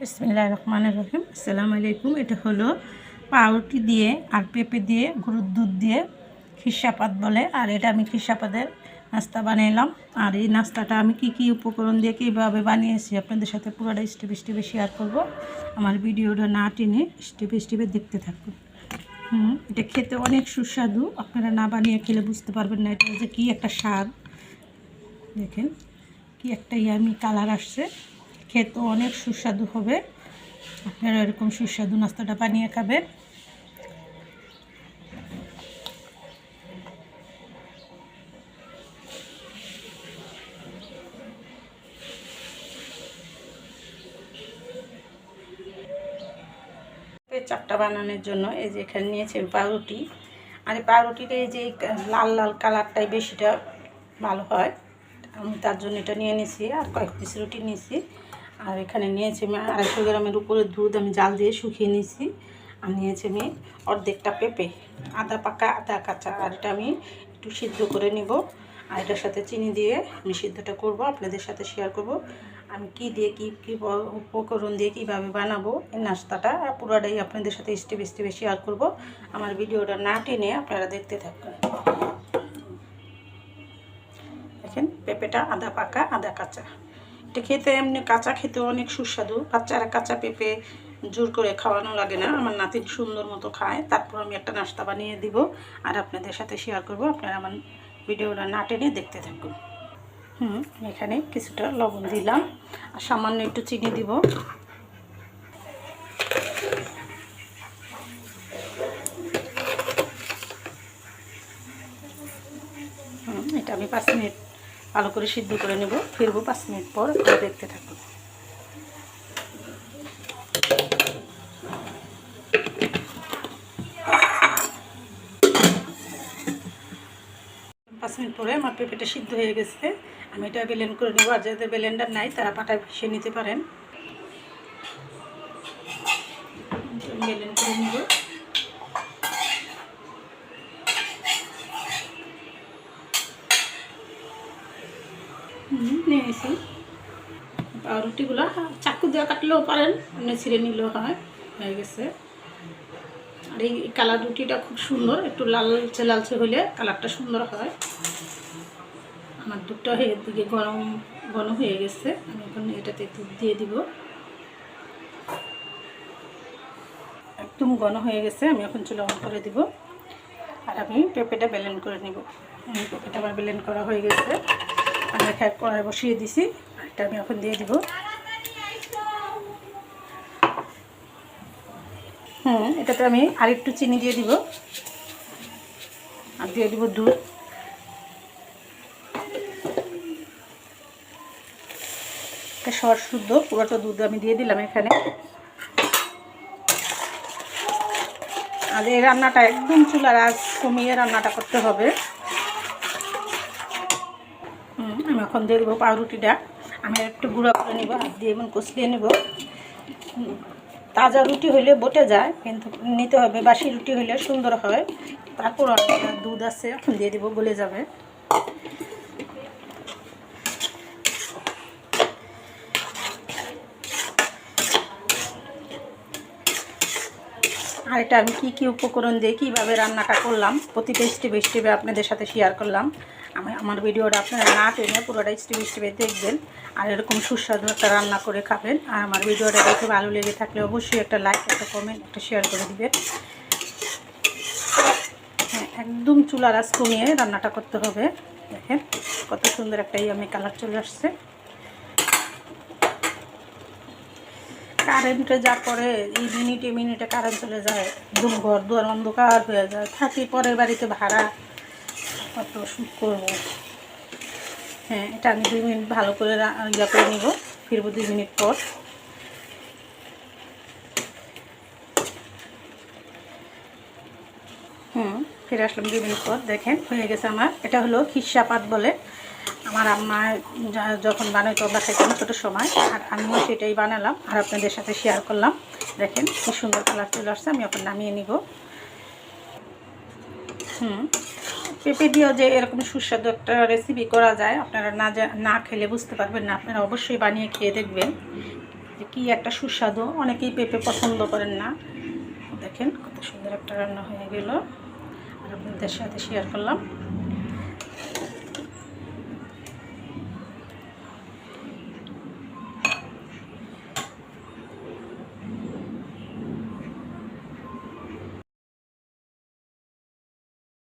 বিসমিল্লাহির রহমানির রহিম। আসসালামু আলাইকুম। এটা হলো পাউরুটি দিয়ে আর পেঁপে দিয়ে গরুর দুধ দিয়ে খিরসাপাত বলে। আর এটা আমি খিরসাপাতের নাস্তা বানাইলাম। আর এই নাস্তাটা আমি কি উপকরণ দিয়ে কীভাবে বানিয়েছি আপনাদের সাথে পুরোটা স্টেপে শেয়ার করব। আমার ভিডিওটা না টেনে স্টেপে দেখতে থাকুন। এটা খেতে অনেক সুস্বাদু। আপনারা না বানিয়ে খেলে বুঝতে পারবেন না এটা যে কী একটা স্বাদ। দেখেন কি একটা ইয়ামি কালার আসছে। খেতে অনেক সুস্বাদু হবে। আপনারা এরকম সুস্বাদু নাস্তাটা বানিয়ে খাবেন। চাপটা বানানোর জন্য এই যে এখানে নিয়েছি পাউরুটি। আর এই পাউরুটিটা এই যে লাল লাল কালারটাই বেশিটা ভালো হয়। আমি তার জন্য এটা নিয়ে নিয়েছি। আর কয়েক পিস রুটি নিয়েছি। আর এখানে নিয়েছি আমি 250 গ্রামের উপরে দুধ আমি জাল দিয়ে শুকিয়ে নিয়েছি। আর নিয়েছি আমি অর্ধেকটা পেঁপে, আদা পাকা আদা কাঁচা। আর এটা আমি একটু সিদ্ধ করে নিব। আর এটার সাথে চিনি দিয়ে আমি সিদ্ধটা করব, আপনাদের সাথে শেয়ার করব আমি কি দিয়ে কি উপকরণ দিয়ে কীভাবে বানাবো এই নাস্তাটা। পুরোটাই আপনাদের সাথে স্টেপে শেয়ার করব। আমার ভিডিওটা না টেনে আপনারা দেখতে থাকুন। দেখেন পেঁপেটা আদা পাকা আদা কাঁচা। এটা খেতে এমনি কাঁচা খেতে অনেক সুস্বাদু। বাচ্চারা কাঁচা পেঁপে জোর করে খাওয়ানো লাগে না। আমার নাতির সুন্দর মতো খায়। তারপর আমি একটা নাস্তা বানিয়ে দিব আর আপনাদের সাথে শেয়ার করব। আপনারা আমার ভিডিওটা না টেনে দেখতে থাকুন। এখানে কিছুটা লবণ দিলাম আর সামান্য একটু চিনি দিব। এটা আমি 5 মিনিট ভালো করে সিদ্ধ করে নেব। ফিরবো 5 মিনিট পর, আপনারা দেখতে থাকুন। 5 মিনিট পরে আমার পেঁপেটা সিদ্ধ হয়ে গেছে। আমি এটা ব্লেন্ড করে নেব। আর যাদের ব্লেন্ডার নাই তারা পাটায় পিষে নিতে পারেন। ব্লেন্ড করে নেব। নিয়েছি পাউরুটিগুলো চাকু দিয়ে কাটলেও পারেন, এমনি ছিঁড়ে নিলেও হয়। হয়ে গেছে। আর এই কালার রুটিটা খুব সুন্দর, একটু লালচে হলে কালারটা সুন্দর হয়। আমার দুধটা এর দিকে ঘন হয়ে গেছে। আমি এখন এটাতে দুধ দিয়ে দিব। একদম ঘন হয়ে গেছে। আমি এখন চুলা অন করে দিব। আর আমি পেঁপেটা ব্লেন্ড করে নিব। পেঁপেটা আমার ব্লেন্ড করা হয়ে গেছে। আমি এক কড়াই বসিয়ে দিছি। এটা আমি এখন দিয়ে দিব। এটাতে আমি আরেকটু চিনি দিয়ে দিব। আর দিয়ে দিব দুধ। সর শুদ্ধ পুরোটা দুধ আমি দিয়ে দিলাম এখানে। আর এই রান্নাটা একদম চুলার আঁচ কমিয়ে রান্নাটা করতে হবে। আমি এখন দিয়ে দেবো পাউরুটিটা। আমি একটু গুঁড়া করে নিব, হাত দিয়ে এমন কষলিয়ে নেব। তাজা রুটি হইলে বটে যায়, কিন্তু নিতে হবে বাসি রুটি হইলে সুন্দর হয়। তারপর দুধ আছে এখন দিয়ে দিব, গলে যাবে। আর এটা আমি কি উপকরণ দিয়ে কীভাবে রান্নাটা করলাম প্রতিটা স্টেপে আপনাদের সাথে শেয়ার করলাম। আমার ভিডিওটা আপনারা না টেনে পুরোটা স্টেপে দেখবেন। আর এরকম সুস্বাদু একটা রান্না করে খাবেন। আর আমার ভিডিওটা দেখে ভালো লেগে থাকলে অবশ্যই একটা লাইক, একটা কমেন্ট, একটা শেয়ার করে দিবেন। একদম চুলার আঁচ কমিয়ে রান্নাটা করতে হবে। দেখেন কত সুন্দর একটা ইয়ামি কালার চলে আসছে। কারেন্টে যা পরে এই মিনিটে কারেন্ট চলে যায়, একদম ঘর দুয়ার অন্ধকার হয়ে যায়। থাকি পরের বাড়িতে ভাড়া, কত শুট করবো। এটা আমি 2 মিনিট ভালো করে ইয়া করে নিব। ফিরবো 2 মিনিট পর। ফিরে আসলাম 2 মিনিট পর। দেখেন হয়ে গেছে আমার। এটা হলো খিরসাপাত বলে। আমার আম্মা যখন বানাইতো আমরা খাইতাম ছোটো সময়। আর আমিও সেটাই বানালাম আর আপনাদের সাথে শেয়ার করলাম। দেখেন কি সুন্দর কালার চলে আসছে। আমি এখন নামিয়ে নিব। পেঁপে দিয়েও যে এরকম সুস্বাদু একটা রেসিপি করা যায়, আপনারা না খেলে বুঝতে পারবেন না। আপনারা অবশ্যই বানিয়ে খেয়ে দেখবেন। যে কী একটা সুস্বাদু, অনেকেই পেঁপে পছন্দ করেন না। দেখেন কত সুন্দর একটা রান্না হয়ে গেল, আর আপনাদের সাথে শেয়ার করলাম।